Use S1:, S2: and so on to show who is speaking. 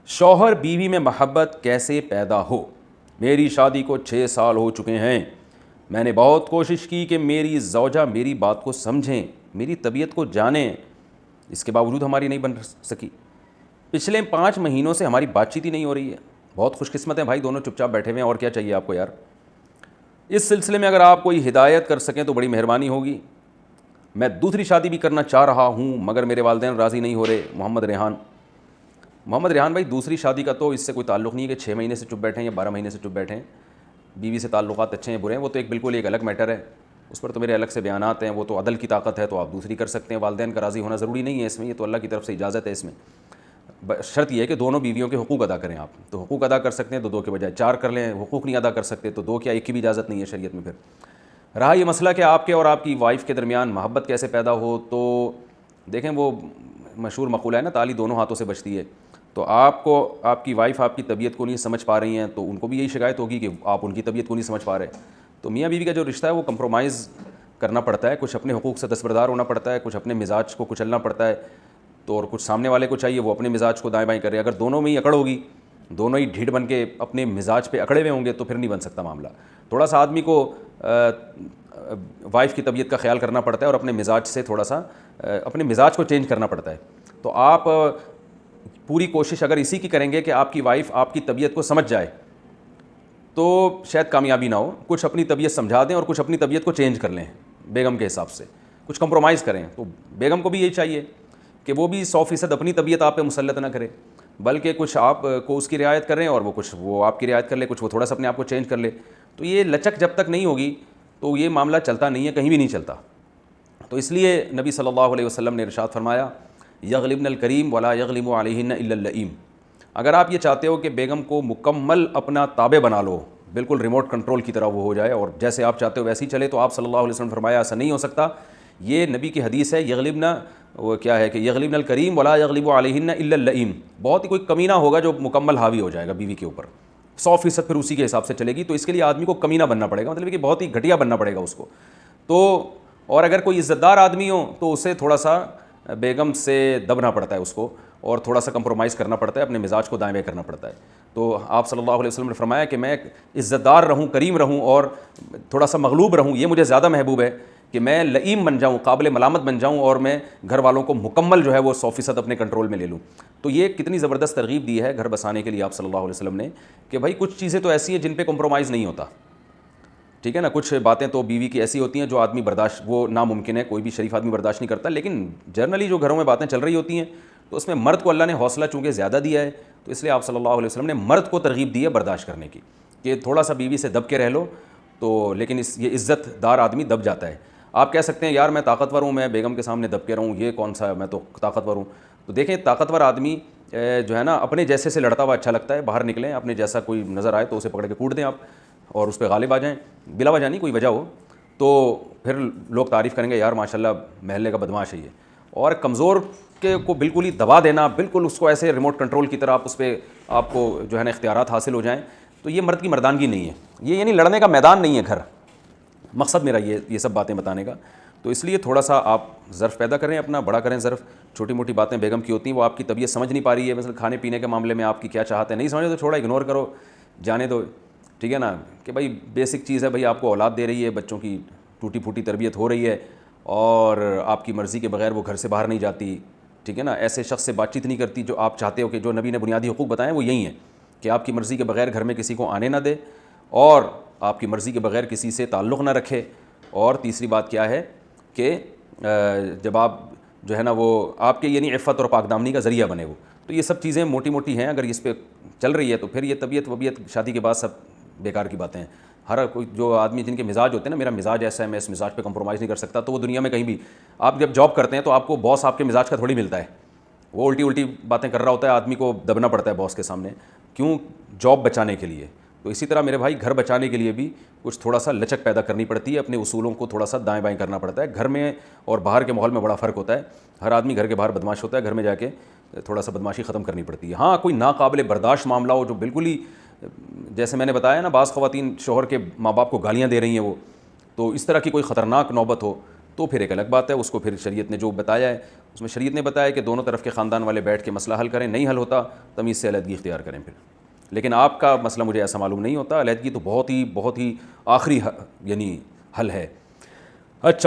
S1: شوہر بیوی میں محبت کیسے پیدا ہو؟ میری شادی کو 6 سال ہو چکے ہیں. میں نے بہت کوشش کی کہ میری زوجہ میری بات کو سمجھیں, میری طبیعت کو جانیں, اس کے باوجود ہماری نہیں بن سکی. پچھلے 5 مہینوں سے ہماری بات چیت ہی نہیں ہو رہی ہے. بہت خوش قسمت ہیں بھائی, دونوں چپ چاپ بیٹھے ہوئے ہیں, اور کیا چاہیے آپ کو یار. اس سلسلے میں اگر آپ کوئی ہدایت کر سکیں تو بڑی مہربانی ہوگی. میں دوسری شادی بھی کرنا چاہ رہا ہوں مگر میرے والدین راضی نہیں ہو رہے. محمد ریحان بھائی, دوسری شادی کا تو اس سے کوئی تعلق نہیں ہے کہ 6 مہینے سے چپ بیٹھیں یا 12 مہینے سے چپ بیٹھیں. بیوی سے تعلقات اچھے ہیں برے ہیں وہ تو بالکل ایک الگ میٹر ہے, اس پر تو میرے الگ سے بیانات ہیں. وہ تو عدل کی طاقت ہے, تو آپ دوسری کر سکتے ہیں. والدین کا راضی ہونا ضروری نہیں ہے اس میں, یہ تو اللہ کی طرف سے اجازت ہے. اس میں شرط یہ ہے کہ دونوں بیویوں کے حقوق ادا کریں. آپ تو حقوق ادا کر سکتے ہیں تو 2 کے بجائے 4 کر لیں. حقوق نہیں ادا کر سکتے تو 2 کیا 1 کی بھی اجازت نہیں ہے شریعت میں. پھر رہا یہ مسئلہ کہ آپ کے اور آپ کی وائف کے درمیان محبت کیسے پیدا ہو, تو دیکھیں وہ مشہور مقولہ ہے نا, تالی دونوں ہاتھوں سے بجتی ہے. تو آپ کو آپ کی وائف آپ کی طبیعت کو نہیں سمجھ پا رہی ہیں تو ان کو بھی یہی شکایت ہوگی کہ آپ ان کی طبیعت کو نہیں سمجھ پا رہے. تو میاں بیوی کا جو رشتہ ہے وہ کمپرومائز کرنا پڑتا ہے. کچھ اپنے حقوق سے دستبردار ہونا پڑتا ہے, کچھ اپنے مزاج کو کچلنا پڑتا ہے, تو اور کچھ سامنے والے کو چاہیے وہ اپنے مزاج کو دائیں بائیں کرے. اگر دونوں میں ہی اکڑ ہوگی, دونوں ہی ڈھیٹ بن کے اپنے مزاج پہ اکڑے ہوئے ہوں گے تو پھر نہیں بن سکتا معاملہ. تھوڑا سا آدمی کو وائف کی طبیعت کا خیال کرنا پڑتا ہے اور اپنے مزاج سے تھوڑا سا اپنے مزاج کو چینج کرنا پڑتا ہے. تو آپ پوری کوشش اگر اسی کی کریں گے کہ آپ کی وائف آپ کی طبیعت کو سمجھ جائے تو شاید کامیابی نہ ہو. کچھ اپنی طبیعت سمجھا دیں اور کچھ اپنی طبیعت کو چینج کر لیں بیگم کے حساب سے, کچھ کمپرومائز کریں. تو بیگم کو بھی یہی چاہیے کہ وہ بھی 100% اپنی طبیعت آپ پہ مسلط نہ کرے, بلکہ کچھ آپ کو اس کی رعایت کریں اور وہ آپ کی رعایت کر لے, کچھ وہ تھوڑا سا اپنے آپ کو چینج کر لے. تو یہ لچک جب تک نہیں ہوگی تو یہ معاملہ چلتا نہیں ہے, کہیں بھی نہیں چلتا. تو اس لیے نبی صلی اللہ علیہ وسلم نے ارشاد فرمایا, یغلبن الکریم ولا یغلب علیہن الا اللئیم. اگر آپ یہ چاہتے ہو کہ بیگم کو مکمل اپنا تابع بنا لو, بالکل ریموٹ کنٹرول کی طرح وہ ہو جائے اور جیسے آپ چاہتے ہو ویسے ہی چلے, تو آپ صلی اللہ علیہ وسلم نے فرمایا ایسا نہیں ہو سکتا. یہ نبی کی حدیث ہے, یغلبن وہ کیا ہے کہ یغلبن الکریم ولا یغلب علیہن الا اللئیم. بہت ہی کوئی کمینہ ہوگا جو مکمل حاوی ہو جائے گا بیوی کے اوپر, 100% پھر اسی کے حساب سے چلے گی. تو اس کے لیے آدمی کو کمینہ بننا پڑے گا, مطلب کہ بہت ہی گھٹیا بننا پڑے گا اس کو. تو اور اگر کوئی عزت دار آدمی ہو تو اسے تھوڑا سا بیگم سے دبنا پڑتا ہے اس کو, اور تھوڑا سا کمپرومائز کرنا پڑتا ہے, اپنے مزاج کو دائیں بائیں کرنا پڑتا ہے. تو آپ صلی اللہ علیہ وسلم نے فرمایا کہ میں عزت دار رہوں, کریم رہوں اور تھوڑا سا مغلوب رہوں, یہ مجھے زیادہ محبوب ہے کہ میں لئیم بن جاؤں, قابل ملامت بن جاؤں, اور میں گھر والوں کو مکمل جو ہے وہ 100% اپنے کنٹرول میں لے لوں. تو یہ کتنی زبردست ترغیب دی ہے گھر بسانے کے لیے آپ صلی اللہ علیہ وسلم نے, کہ بھائی کچھ چیزیں تو ایسی ہیں جن پہ کمپرومائز نہیں ہوتا, ٹھیک ہے نا. کچھ باتیں تو بیوی کی ایسی ہوتی ہیں جو آدمی برداشت, وہ ناممکن ہے, کوئی بھی شریف آدمی برداشت نہیں کرتا. لیکن جنرلی جو گھروں میں باتیں چل رہی ہوتی ہیں تو اس میں مرد کو اللہ نے حوصلہ چونکہ زیادہ دیا ہے, تو اس لیے آپ صلی اللہ علیہ وسلم نے مرد کو ترغیب دی ہے برداشت کرنے کی, کہ تھوڑا سا بیوی سے دب کے رہ لو. تو لیکن یہ عزت دار آدمی دب جاتا ہے. آپ کہہ سکتے ہیں یار میں طاقتور ہوں, میں بیگم کے سامنے دب کے رہوں, یہ کون سا, میں تو طاقتور ہوں. تو دیکھیں طاقتور آدمی جو ہے نا اپنے جیسے سے لڑتا ہوا اچھا لگتا ہے. باہر نکلیں, اپنے جیسا کوئی نظر آئے تو اسے پکڑ کے کوٹ دیں آپ, اور اس پہ غالب آ جائیں, بلا وجہ نہیں, کوئی وجہ ہو تو پھر لوگ تعریف کریں گے یار ماشاءاللہ محلے کا بدماش ہے یہ. اور کمزور کے کو بالکل ہی دبا دینا, بالکل اس کو ایسے ریموٹ کنٹرول کی طرح اس پہ آپ کو جو ہے نا اختیارات حاصل ہو جائیں, تو یہ مرد کی مردانگی نہیں ہے. یہ یعنی لڑنے کا میدان نہیں ہے گھر. مقصد میرا یہ سب باتیں بتانے کا. تو اس لیے تھوڑا سا آپ ظرف پیدا کریں, اپنا بڑا کریں ظرف. چھوٹی موٹی باتیں بیگم کی ہوتی ہیں, وہ آپ کی طبیعت سمجھ نہیں پا رہی ہے, مثلا کھانے پینے کے معاملے میں آپ کی کیا چاہتے ہیں, نہیں سمجھے تو چھوڑا, اگنور کرو, جانے دو, ٹھیک ہے نا. کہ بھائی بیسک چیز ہے, بھائی آپ کو اولاد دے رہی ہے, بچوں کی ٹوٹی پھوٹی تربیت ہو رہی ہے, اور آپ کی مرضی کے بغیر وہ گھر سے باہر نہیں جاتی, ٹھیک ہے نا. ایسے شخص سے بات چیت نہیں کرتی جو آپ چاہتے ہو, کہ جو نبی نے بنیادی حقوق بتائے وہ یہی ہیں کہ آپ کی مرضی کے بغیر گھر میں کسی کو آنے نہ دے, اور آپ کی مرضی کے بغیر کسی سے تعلق نہ رکھے. اور تیسری بات کیا ہے کہ جب آپ جو ہے نا وہ آپ کے یعنی عفت اور پاک دامنی کا ذریعہ بنے وہ. تو یہ سب چیزیں موٹی موٹی ہیں, اگر اس پہ چل رہی ہے تو پھر یہ طبیعت وبیعت شادی کے بعد سب بیکار کی باتیں ہیں. ہر کوئی جو آدمی جن کے مزاج ہوتے ہیں نا, میرا مزاج ایسا ہے, میں اس مزاج پہ کمپرومائز نہیں کر سکتا, تو وہ دنیا میں کہیں بھی آپ جب جاب کرتے ہیں تو آپ کو باس آپ کے مزاج کا تھوڑی ملتا ہے, وہ الٹی باتیں کر رہا ہوتا ہے, آدمی کو دبنا پڑتا ہے باس کے سامنے, کیوں, جاب بچانے کے لیے. تو اسی طرح میرے بھائی گھر بچانے کے لیے بھی کچھ تھوڑا سا لچک پیدا کرنی پڑتی ہے, اپنے اصولوں کو تھوڑا سا دائیں بائیں کرنا پڑتا ہے. گھر میں اور باہر کے ماحول میں بڑا فرق ہوتا ہے. ہر آدمی گھر کے باہر بدماش ہوتا ہے, گھر میں جا کے تھوڑا سا بدماشی ختم کرنی پڑتی ہے. ہاں کوئی ناقابل برداشت معاملہ ہو جو بالکل ہی, جیسے میں نے بتایا نا, بعض خواتین شوہر کے ماں باپ کو گالیاں دے رہی ہیں وہ, تو اس طرح کی کوئی خطرناک نوبت ہو تو پھر ایک الگ بات ہے, اس کو پھر شریعت نے جو بتایا ہے اس میں شریعت نے بتایا کہ دونوں طرف کے خاندان والے بیٹھ کے مسئلہ حل کریں، نہیں حل ہوتا تمیز سے علیحدگی اختیار کریں پھر. لیکن آپ کا مسئلہ مجھے ایسا معلوم نہیں ہوتا، علیحدگی تو بہت ہی آخری یعنی حل ہے. اچھا.